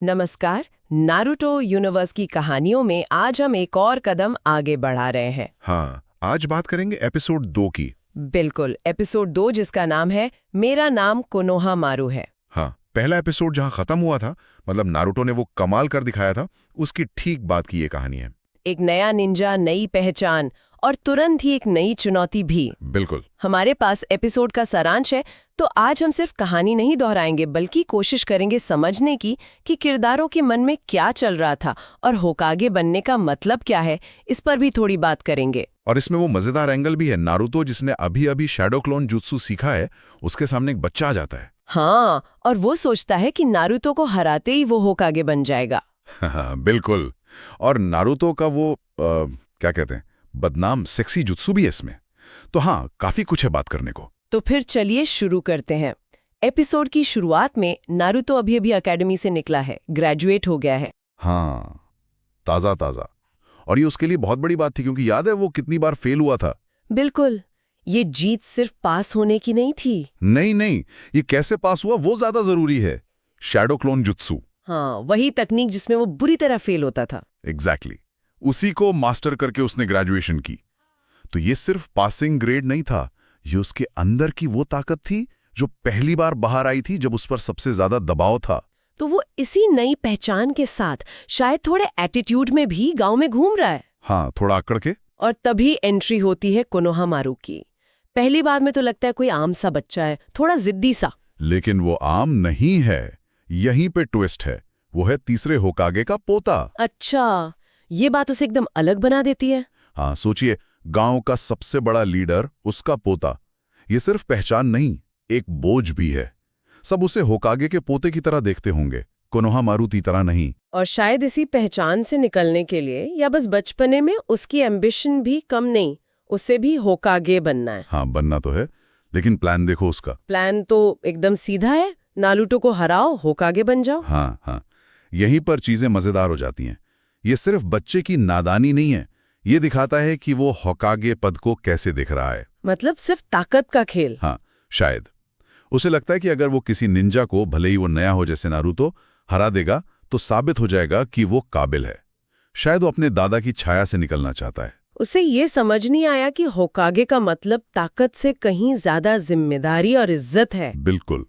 नमस्कार। Naruto universe की कहानियों में आज हम एक और कदम आगे बढ़ा रहे हैं। हाँ, आज बात करेंगे एपिसोड 2 की। बिल्कुल, एपिसोड 2 जिसका नाम है मेरा नाम कोनोहामारू है। हाँ, पहला एपिसोड जहाँ खत्म हुआ था, मतलब नारुतो ने वो कमाल कर दिखाया था, उसकी ठीक बाद की ये कहानी है। एक नया निंजा, नई पहचान और तुरंत ही एक नई चुनौती भी। बिल्कुल। हमारे पास एपिसोड का सारांश है, तो आज हम सिर्फ कहानी नहीं दोहराएंगे बल्कि कोशिश करेंगे समझने की कि किरदारों के मन में क्या चल रहा था और होकागे बनने का मतलब क्या है, इस पर भी थोड़ी बात करेंगे। और इसमें वो मजेदार एंगल भी है, नारुतो जिसने अभी-अभी शैडो क्लोन जुत्सु सीखा है, उसके सामने एक बच्चा आ जाता है। हाँ, और वो सोचता है कि नारुतो को हराते ही वो होकागे बन जाएगा। हाँ, बिल्कुल। और नारुतो का वो क्या कहते हैं, बदनाम सेक्सी जुत्सु भी है इसमें। तो हाँ, काफी कुछ है बात करने को। तो फिर चलिए शुरू करते हैं। एपिसोड की शुरुआत में नारुतो अभी-अभी एकेडमी से निकला है, ग्रेजुएट हो गया है। हाँ, ताज़ा ताज़ा। और ये उसके लिए बहुत बड़ी बात थी, क्योंकि याद है वो कितनी बार फेल हुआ था। बिल्कुल, ये जीत सिर्फ पास होने की नहीं थी। नहीं नहीं, ये कैसे पास हुआ वो ज्यादा जरूरी है। Shadow clone jutsu. हाँ, वही तकनीक जिसमें वो बुरी तरह फेल होता था। एग्जैक्टली। उसी को मास्टर करके उसने ग्रेजुएशन की। तो ये सिर्फ पासिंग ग्रेड नहीं था, ये उसके अंदर की वो ताकत थी जो पहली बार बाहर आई थी जब उस पर सबसे ज्यादा दबाव था। तो वो इसी नई पहचान के साथ शायद थोड़े एटीट्यूड में भी गांव में घूम रहा है। हाँ, थोड़ा अकड़ के। और तभी एंट्री होती है कोनोहामारू की। पहली बार में तो लगता है कोई आम सा बच्चा है, थोड़ा जिद्दी सा। लेकिन वो आम नहीं है, यहीं पे ट्विस्ट है। वो है तीसरे होकागे का पोता। अच्छा, ये बात उसे एकदम अलग बना देती है। हाँ, सोचिए, गांव का सबसे बड़ा लीडर, उसका पोता। ये सिर्फ पहचान नहीं, एक बोझ भी है। सब उसे होकागे के पोते की तरह देखते होंगे, कोनोहामारू की तरह नहीं। और शायद इसी पहचान से निकलने के लिए या बस बचपने में उसकी एम्बिशन भी कम नहीं, उसे भी होकागे बनना है। हाँ, बनना तो है, लेकिन प्लान देखो उसका। प्लान तो एकदम सीधा है, नारुतो को हराओ, होकागे बन जाओ। हाँ हाँ, यहीं पर चीजें मजेदार हो जाती हैं। ये सिर्फ बच्चे की नादानी नहीं है, ये दिखाता है कि वो होकागे पद को कैसे दिख रहा है। मतलब सिर्फ ताकत का खेल। हाँ, शायद उसे लगता है कि अगर वो किसी निंजा को, भले ही वो नया हो जैसे नारुतो, हरा देगा तो साबित हो जाएगा कि वो काबिल है। शायद वो अपने दादा की छाया से निकलना चाहता है। उसे ये समझ नहीं आया कि होकागे का मतलब ताकत से कहीं ज्यादा जिम्मेदारी और इज्जत है। बिल्कुल,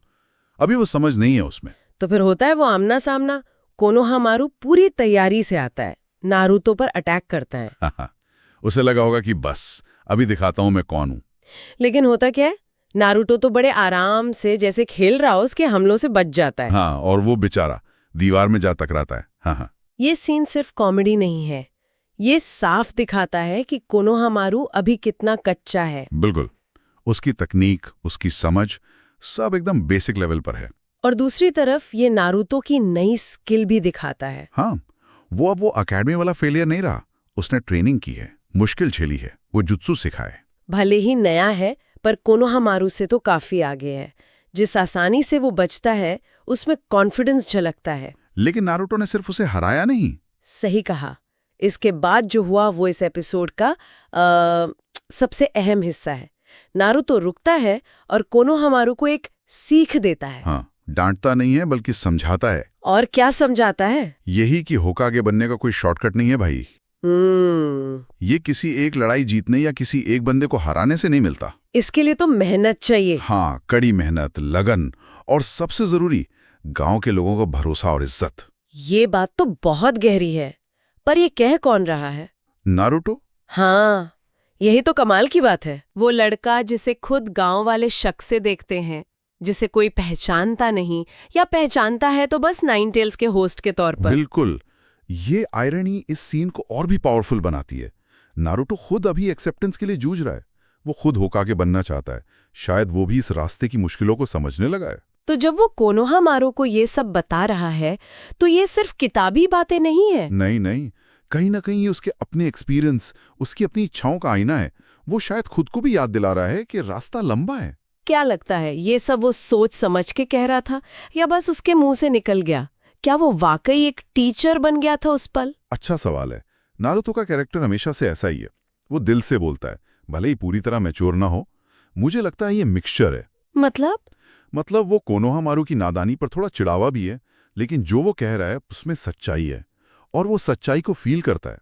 अभी वो समझ नहीं है उसमें। तो फिर होता है वो आमना सामना। कोनोहामारू पूरी तैयारी से आता है, नारुतो पर अटैक करता है। हाँ, उसे लगा होगा कि बस अभी दिखाता हूं मैं कौन हूं। लेकिन होता क्या है, नारुतो तो बड़े आराम से जैसे खेल रहा हो उसके हमलों से बच जाता है। हाँ, और वो बेचारा दीवार में जा टकराता है। हाँ हाँ, ये सीन सिर्फ कॉमेडी नहीं है, ये साफ दिखाता है कि कोनोहामारू अभी कितना कच्चा है। बिल्कुल। उसकी तकनीक, उसकी समझ, सब एकदम बेसिक लेवल पर है। और दूसरी तरफ ये नारुतो की नई स्किल भी दिखाता है। हाँ, वो अब वो अकेडमी वाला फेलियर नहीं रहा। उसने ट्रेनिंग की है, मुश्किल झेली है, वो जुत्सु सिखा है। भले ही नया है, पर कोनोहामारू से तो काफी आगे है। जिस आसानी से वो बचता है, उसमें कॉन्फिडेंस झलकता है। लेकिन नारुतो ने सिर्फ उसे हराया नहीं। सही कहा। इसके बाद जो हुआ वो इस एपिसोड का सबसे अहम हिस्सा है। नारुतो रुकता है और कोनोहामारू को एक सीख देता है। हाँ, डांटता नहीं है बल्कि समझाता है। और क्या समझाता है? यही कि होकागे बनने का कोई शॉर्टकट नहीं है भाई। ये किसी एक लड़ाई जीतने या किसी एक बंदे को हराने से नहीं मिलता। इसके लिए तो मेहनत चाहिए। हाँ, कड़ी मेहनत, लगन और सबसे जरूरी गांव के लोगों का भरोसा और इज्जत। ये बात तो बहुत गहरी है, पर ये कह कौन रहा है? नारुतो। हाँ, यही तो कमाल की बात है। वो लड़का जिसे खुद गांव वाले शक से देखते हैं, जिसे कोई पहचानता नहीं, या पहचानता है तो बस नाइन टेल्स के होस्ट के तौर पर। बिल्कुल, ये आयरनी इस सीन को और भी पावरफुल बनाती है। नारुतो खुद अभी एक्सेप्टेंस के लिए जूझ रहा है। वो खुद होकागे बनना चाहता है। शायद वो भी इस रास्ते की मुश्किलों को समझने लगा है। तो जब वो कोनोहामारू को ये सब बता रहा है, तो ये सिर्फ किताबी बातें नहीं है। नहीं नहीं, कहीं ना कहीं ये उसके अपने एक्सपीरियंस, उसकी अपनी इच्छाओं का आईना है। वो शायद खुद को भी याद दिला रहा है कि रास्ता लंबा है। क्या लगता है, ये सब वो सोच समझ के कह रहा था या बस उसके मुंह से निकल गया? क्या वो वाकई एक टीचर बन गया था उस पल? अच्छा सवाल है। नारुतो का कैरेक्टर हमेशा से ऐसा ही है। वो दिल से बोलता है, भले ही पूरी तरह मैच्योर ना हो। मुझे लगता है ये मिक्सचर है। मतलब वो कोनोहामारू की नादानी पर थोड़ा चिढ़ावा भी है, लेकिन जो वो कह रहा है उसमें सच्चाई है, और वो सच्चाई को फील करता है।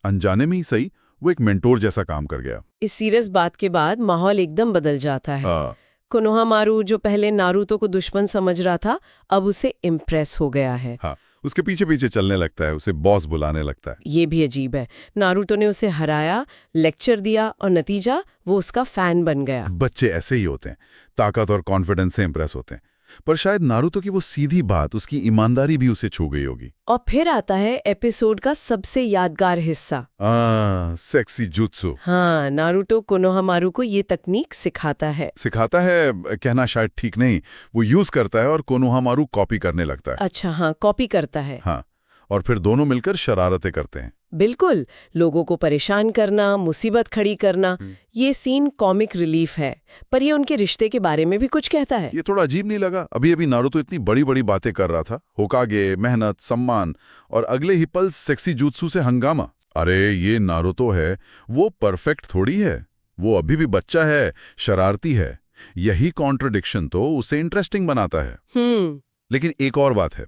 अनजाने में ही सही, वो एक मेंटोर जैसा काम कर गया। इस सीरियस बात के बाद माहौल एकदम बदल जाता है। हाँ, कोनोहामारू जो पहले नारुतो को दुश्मन समझ रहा था, अब उसे इम्प्रेस हो गया है। हाँ, उसके पीछे पीछे चलने लगता है, उसे बॉस बुलाने लगता है। ये भी अजीब है। नारुतो ने उसे हराया, लेक्चर दिया और नतीजा वो उसका फैन बन गया। बच्चे ऐसे ही होते हैं, ताकत और कॉन्फिडेंस से इंप्रेस होते हैं। पर शायद नारुतो की वो सीधी बात, उसकी ईमानदारी भी उसे छू गई होगी। और फिर आता है एपिसोड का सबसे यादगार हिस्सा। Sexy jutsu. हाँ, नारुतो कोनोहामारू को ये तकनीक सिखाता है। सिखाता है कहना शायद ठीक नहीं, वो यूज करता है और कोनोहामारू कॉपी करने लगता है। अच्छा, हाँ, कॉपी करता है। हाँ, और फिर दोनों मिलकर शरारतें करते हैं। बिल्कुल, लोगों को परेशान करना, मुसीबत खड़ी करना, ये सीन कॉमिक रिलीफ है, पर ये उनके रिश्ते के बारे में भी कुछ कहता है। ये थोड़ा अजीब नहीं लगा? अभी अभी नारुतो इतनी बड़ी बड़ी बातें कर रहा था, होकागे, मेहनत, सम्मान, और अगले ही पल सेक्सी जुत्सु से हंगामा। अरे ये नारुतो है, वो परफेक्ट थोड़ी है, वो अभी भी बच्चा है, शरारती है। यही कॉन्ट्रडिक्शन तो उसे इंटरेस्टिंग बनाता है। लेकिन एक और बात है,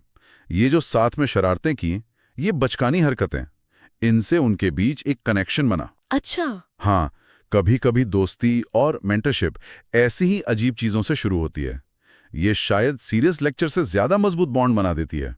ये जो साथ में शरारतें की, ये बचकानी हरकतें, इनसे उनके बीच एक कनेक्शन बना। अच्छा। हाँ, कभी कभी दोस्ती और मेंटरशिप ऐसी ही अजीब चीजों से शुरू होती है। ये शायद सीरियस लेक्चर से ज्यादा मजबूत बॉन्ड बना देती है।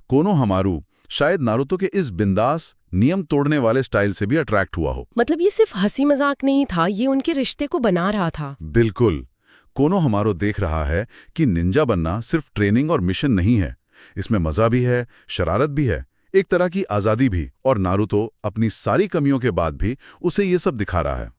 कोनोहामारू शायद नारुतो के इस बिंदास, नियम तोड़ने वाले स्टाइल से भी अट्रैक्ट हुआ हो। मतलब ये सिर्फ हंसी मजाक नहीं था, ये उनके रिश्ते को बना रहा था। बिल्कुल। कोनोहामारू देख रहा है कि निंजा बनना सिर्फ ट्रेनिंग और मिशन नहीं है, इसमें मजा भी है, शरारत भी है, एक तरह की आजादी भी। और नारुतो अपनी सारी कमियों के बाद भी उसे ये सब दिखा रहा है।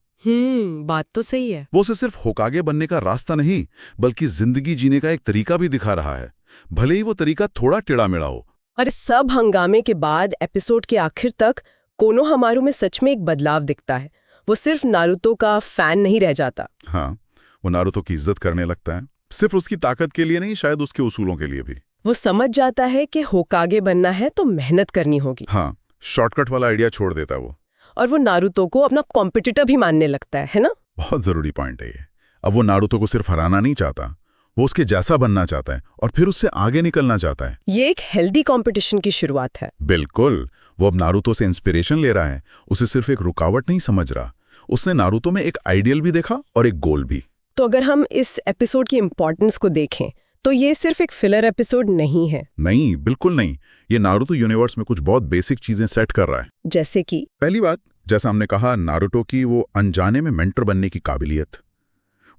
बात तो सही है। वो उसे सिर्फ होकागे बनने का रास्ता नहीं, बल्कि जिंदगी जीने का एक तरीका भी दिखा रहा है, भले ही वो तरीका थोड़ा टेढ़ा-मेढ़ा हो। और इस सब हंगामे के बाद एपिसोड के आखिर तक कोनोहामारू में सच में एक बदलाव दिखता है। वो सिर्फ नारुतो का फैन नहीं रह जाता। हाँ, वो नारुतो की इज्जत करने लगता है, सिर्फ उसकी ताकत के लिए नहीं, शायद उसके उसूलों के लिए भी। वो समझ जाता है कि होकागे बनना है तो मेहनत करनी होगी। हाँ, शॉर्टकट वाला आइडिया छोड़ देता है वो। और वो नारुतो को अपना कॉम्पिटिटर भी मानने लगता है ना? बहुत जरूरी पॉइंट है ये। अब वो नारुतो को सिर्फ हराना नहीं चाहता, वो उसके जैसा बनना चाहता है और फिर उससे आगे निकलना चाहता है। ये एक हेल्दी कंपटीशन की शुरुआत है। बिल्कुल। वो अब नारुतो से इंस्पिरेशन ले रहा है, उसे सिर्फ एक रुकावट नहीं समझ रहा। उसने नारुतो में एक आइडियल भी देखा और एक गोल भी। तो अगर हम इस एपिसोड की इंपॉर्टेंस को देखें तो ये सिर्फ एक फिलर एपिसोड नहीं है। नहीं, बिल्कुल नहीं। ये नारुतो यूनिवर्स में कुछ बहुत बेसिक चीजें सेट कर रहा है। जैसे कि पहली बात, जैसा हमने कहा, नारुतो की वो अनजाने में मेंटर बनने की काबिलियत।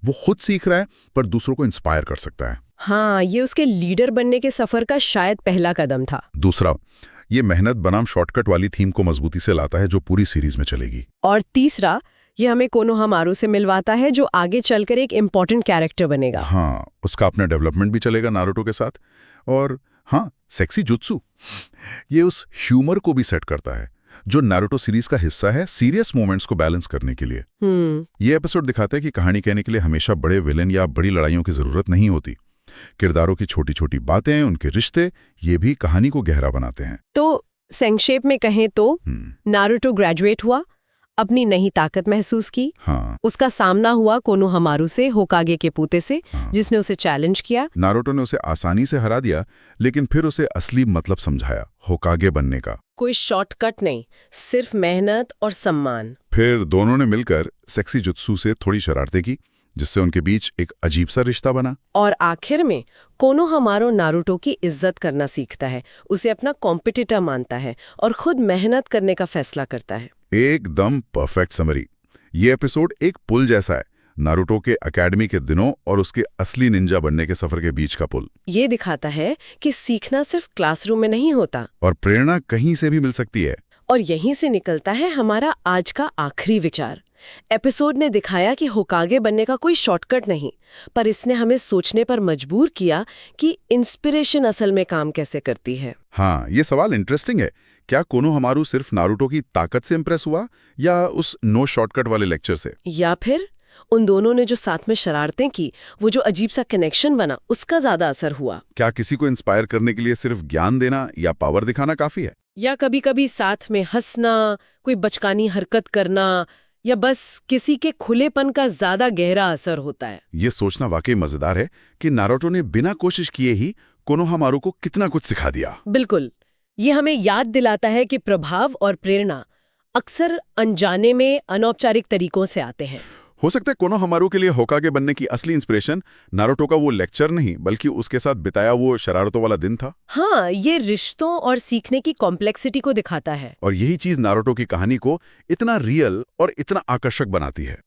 वो खुद सीख रहा है पर दूसरों को इंस्पायर कर सकता है। हाँ, ये उसके लीडर बनने के सफर का शायद पहला कदम था। दूसरा, ये मेहनत बनाम शॉर्टकट वाली थीम को मजबूती से लाता है जो पूरी सीरीज में चलेगी। और तीसरा, ये हमें कोनोहामारू से मिलवाता है जो आगे चलकर एक इम्पोर्टेंट कैरेक्टर बनेगा। हाँ, उसका अपना डेवलपमेंट भी चलेगा नारुतो के साथ। और हाँ, सेक्सी जुत्सु, ये उस ह्यूमर को भी सेट करता है जो नारुतो सीरीज का हिस्सा है, सीरियस मोमेंट्स को बैलेंस करने के लिए। ये एपिसोड दिखाता है कि कहानी कहने के लिए हमेशा बड़े विलेन या बड़ी लड़ाइयों की जरूरत नहीं होती। किरदारों की छोटी छोटी बातें, उनके रिश्ते, ये भी कहानी को गहरा बनाते हैं। तो संक्षेप में कहें तो नारुतो ग्रेजुएट हुआ, अपनी नई ताकत महसूस की। हाँ, उसका सामना हुआ कोनोहामारू से, होकागे के पोते से, जिसने उसे चैलेंज किया। नारुतो ने उसे आसानी से हरा दिया, लेकिन फिर उसे असली मतलब समझाया, होकागे बनने का। कोई शॉर्टकट नहीं, सिर्फ मेहनत और सम्मान। फिर दोनों ने मिलकर सेक्सी जुत्सु से थोड़ी शरारतें की, जिससे उनके बीच एक अजीब सा रिश्ता बना। और आखिर में कोनोहामारू नारुतो की इज्जत करना सीखता है, उसे अपना कॉम्पिटिटर मानता है और खुद मेहनत करने का फैसला करता है। एकदम परफेक्ट समरी। ये एपिसोड एक पुल जैसा है, नारुतो के एकेडमी के दिनों और उसके असली निंजा बनने के सफर के बीच का पुल। ये दिखाता है कि सीखना सिर्फ क्लासरूम में नहीं होता और प्रेरणा कहीं से भी मिल सकती है। और यहीं से निकलता है हमारा आज का आखिरी विचार। एपिसोड ने दिखाया कि होकागे बनने का कोई शॉर्टकट नहीं, पर इसने हमें सोचने पर मजबूर किया कि इंस्पिरेशन असल में काम कैसे करती है। हाँ, ये सवाल इंटरेस्टिंग है। क्या कोनोहामारू सिर्फ नारुतो की ताकत से इंप्रेस हुआ या उस नो शॉर्टकट वाले लेक्चर से? या फिर उन दोनों ने जो साथ में शरारतें की, वो जो अजीब सा कनेक्शन बना, उसका ज्यादा असर हुआ? क्या किसी को इंस्पायर करने के लिए सिर्फ ज्ञान देना या पावर दिखाना काफी है? या कभी कभी साथ में हंसना, कोई बचकानी हरकत करना, या बस किसी के खुलेपन का ज्यादा गहरा असर होता है? ये सोचना वाकई मजेदार है कि नारुतो ने बिना कोशिश किए ही कोनोहामारू को कितना कुछ सिखा दिया। बिल्कुल, ये हमें याद दिलाता है कि प्रभाव और प्रेरणा अक्सर अनजाने में अनौपचारिक तरीकों से आते हैं। हो सकता है कोनोहामारू के लिए होकागे बनने की असली इंस्पिरेशन नारुतो का वो लेक्चर नहीं, बल्कि उसके साथ बिताया वो शरारतों वाला दिन था। हाँ, ये रिश्तों और सीखने की कॉम्प्लेक्सिटी को दिखाता है। और यही चीज नारुतो की कहानी को इतना रियल और इतना आकर्षक बनाती है।